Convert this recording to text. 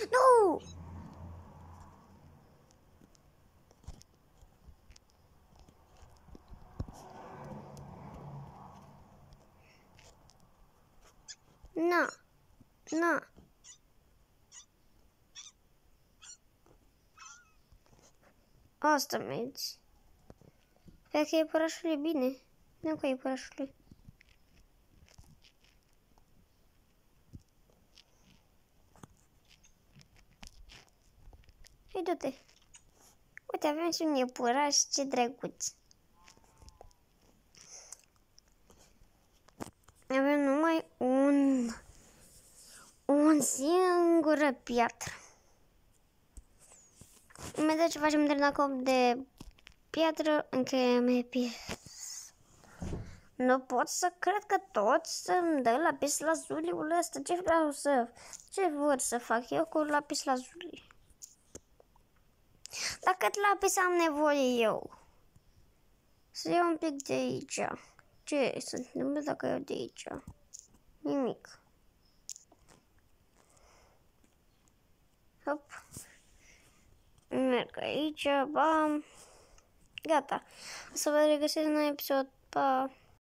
Nu! Na. Na. Asta mergi. Cred că iepurașul e bine. Nu cu iepurașul. Hai, du-te. Uite, avem și un iepuraș, ce drăguț. Avem numai un singură piatră. Imediat ce facem întâlnirea cop de piatră, încheiem episodul. Nu pot să cred că toți să-mi dă lapis lazuliul ăsta. Ce vor să fac eu cu lapis lazuli? La cât lapis am nevoie eu? Să iau un pic de aici. Ce se întâmplă dacă iau de aici? Nimic. Hop. Merg aici, bam. Gata. O să vă regăsesc în episod. Pa!